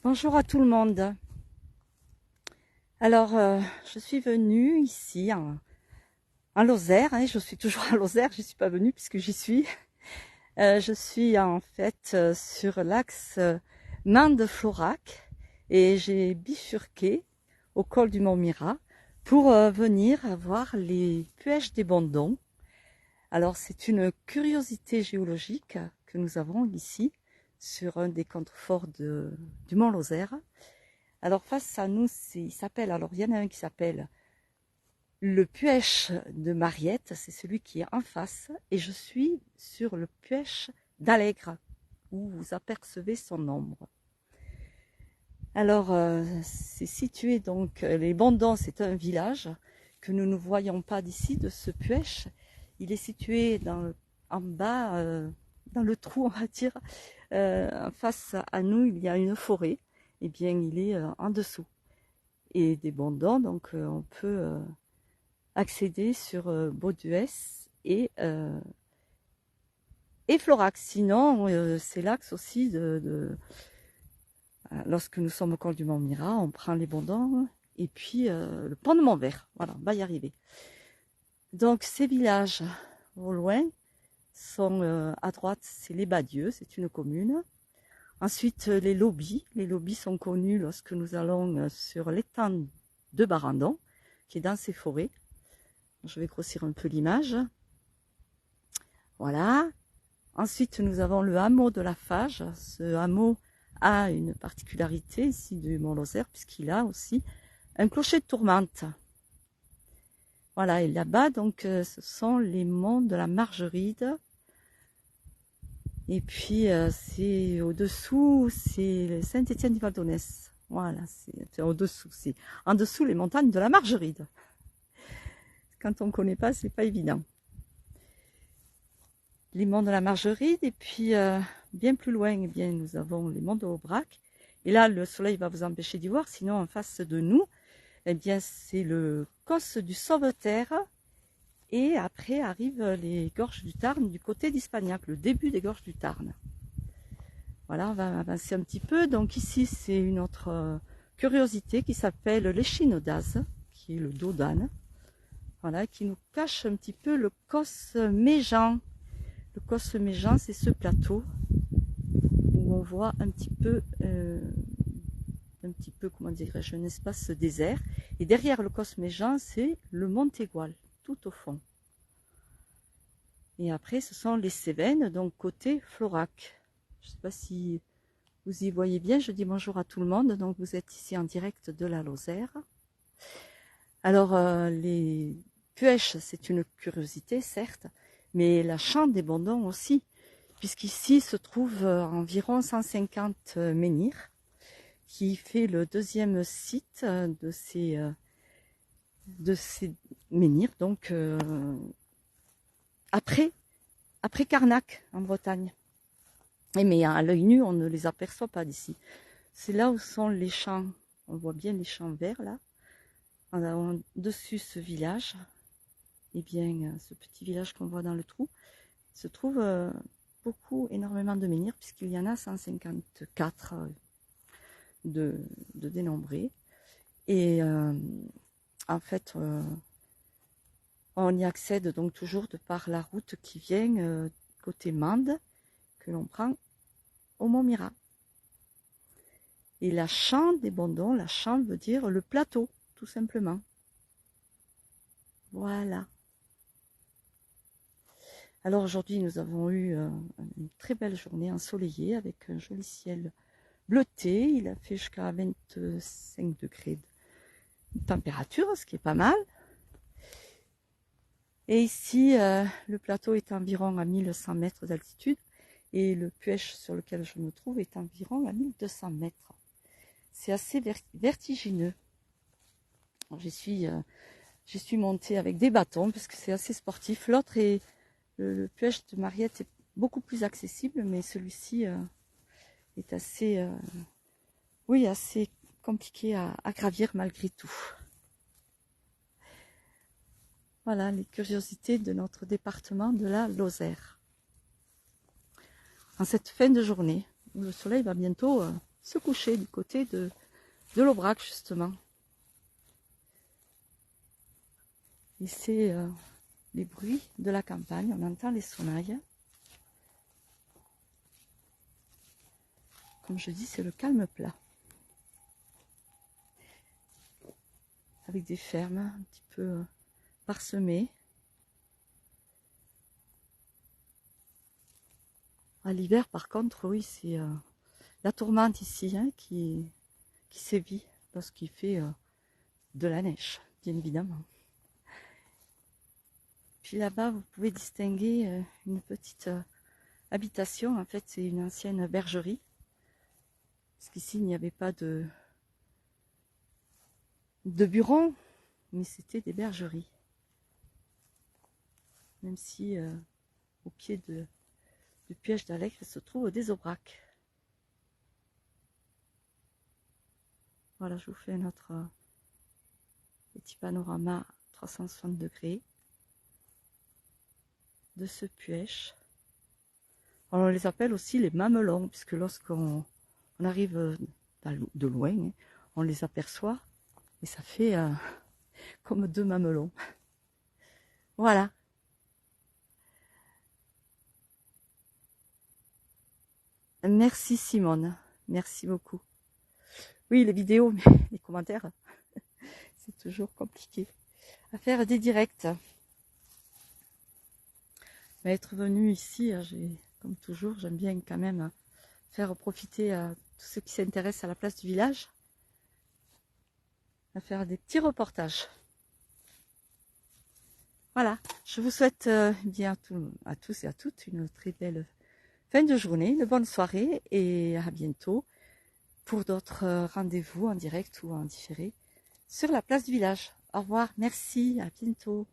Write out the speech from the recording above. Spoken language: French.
Bonjour à tout le monde. Alors, je suis venue ici en Lozère, hein, je suis toujours à Lozère, je ne suis pas venue puisque j'y suis. Je suis en fait sur l'axe Mende-Florac et j'ai bifurqué au col du Mont Mira pour venir voir les Puèches des Bondons. Alors, c'est une curiosité géologique que nous avons ici sur un des contreforts du Mont Lozère. Alors face à nous, il y en a un qui s'appelle le Puech de Mariette, c'est celui qui est en face, et je suis sur le Puech d'Allègre, où vous apercevez son ombre. Alors c'est situé donc, les Bondons, c'est un village que nous ne voyons pas d'ici, de ce Puech. Il est situé en bas, dans le trou, on va dire. Face à nous, il y a une forêt. Eh bien, il est en dessous. Et des Bondons, donc on peut accéder sur Bauduès et Florac. Sinon, c'est l'axe aussi lorsque nous sommes au col du Mont Mira, on prend les Bondons et puis le pont de Montvert. Voilà, on va y arriver. Donc ces villages au loin sont à droite, c'est les Badieux, c'est une commune. Ensuite, les Lobis. Les Lobis sont connus lorsque nous allons sur l'étang de Barandon, qui est dans ces forêts. Je vais grossir un peu l'image. Voilà. Ensuite, nous avons le hameau de la Fage. Ce hameau a une particularité ici du Mont-Lozère, puisqu'il a aussi un clocher de tourmente. Voilà, et là-bas, donc, ce sont les monts de la Margeride. Et puis, c'est au-dessous, c'est Saint-Étienne-du-Val-d'Aunès. Voilà, c'est au-dessous. C'est en dessous les montagnes de la Margeride. Quand on ne connaît pas, c'est pas évident. Les monts de la Margeride, et puis bien plus loin, eh bien, nous avons les monts de Aubrac. Et là, le soleil va vous empêcher d'y voir, sinon en face de nous, eh bien, c'est le Causse du Sauveterre. Et après arrivent les gorges du Tarn du côté d'Ispagnac, le début des gorges du Tarn. Voilà, on va avancer un petit peu. Donc ici, c'est une autre curiosité qui s'appelle l'échine d'Az, qui est le dos d'âne. Voilà, qui nous cache un petit peu le Causse Méjean. Le Causse Méjean, c'est ce plateau où on voit un petit peu, comment dirais-je, un espace désert. Et derrière le Causse Méjean, c'est le Montégoal, tout au fond. Et après, ce sont les Cévennes, donc côté Florac. Je ne sais pas si vous y voyez bien. Je dis bonjour à tout le monde. Donc, vous êtes ici en direct de la Lozère. Alors, les Puèches, c'est une curiosité, certes, mais la chambre des Bondons aussi, puisqu'ici se trouve environ 150 menhirs, qui fait le deuxième site de ces menhirs, donc après Carnac, en Bretagne. Mais à l'œil nu, on ne les aperçoit pas d'ici. C'est là où sont les champs, on voit bien les champs verts là, dessus ce village. Eh bien, ce petit village qu'on voit dans le trou, se trouve énormément de menhirs, puisqu'il y en a 154 de dénombrés. Et en fait, on y accède donc toujours de par la route qui vient côté Mende, que l'on prend au Mont Mira. Et la chambre des Bondons, la chambre veut dire le plateau, tout simplement. Voilà. Alors aujourd'hui, nous avons eu une très belle journée ensoleillée avec un joli ciel bleuté. Il a fait jusqu'à 25 degrés de température, ce qui est pas mal. Et ici, le plateau est environ à 1100 mètres d'altitude et le Puech sur lequel je me trouve est environ à 1200 mètres. C'est assez vertigineux. J'y suis montée avec des bâtons parce que c'est assez sportif. L'autre est le Puech de Mariette est beaucoup plus accessible, mais celui-ci est assez compliqué à gravir malgré tout. Voilà les curiosités de notre département de la Lozère. En cette fin de journée, où le soleil va bientôt se coucher du côté de l'Aubrac justement. Et c'est les bruits de la campagne, on entend les sonnailles. Comme je dis, c'est le calme plat. Avec des fermes un petit peu parsemées. À l'hiver, par contre, oui, c'est la tourmente ici hein, qui sévit lorsqu'il fait de la neige, bien évidemment. Puis là-bas, vous pouvez distinguer une petite habitation. En fait, c'est une ancienne bergerie. Parce qu'ici, il n'y avait pas de bureaux, mais c'était des bergeries. Même si au pied du piège d'Alecre se trouvent des aubracs. Voilà, je vous fais notre petit panorama 360 degrés de ce puèche. Alors, on les appelle aussi les mamelons, puisque lorsqu'on arrive de loin, hein, on les aperçoit et ça fait comme deux mamelons. Voilà. Merci Simone, merci beaucoup. Oui, les vidéos, mais les commentaires, c'est toujours compliqué à faire des directs. Mais être venu ici, comme toujours, j'aime bien quand même faire profiter à tous ceux qui s'intéressent à la place du village, à faire des petits reportages. Voilà, je vous souhaite bien à tous et à toutes une très belle fin de journée, une bonne soirée et à bientôt pour d'autres rendez-vous en direct ou en différé sur la place du village. Au revoir, merci, à bientôt.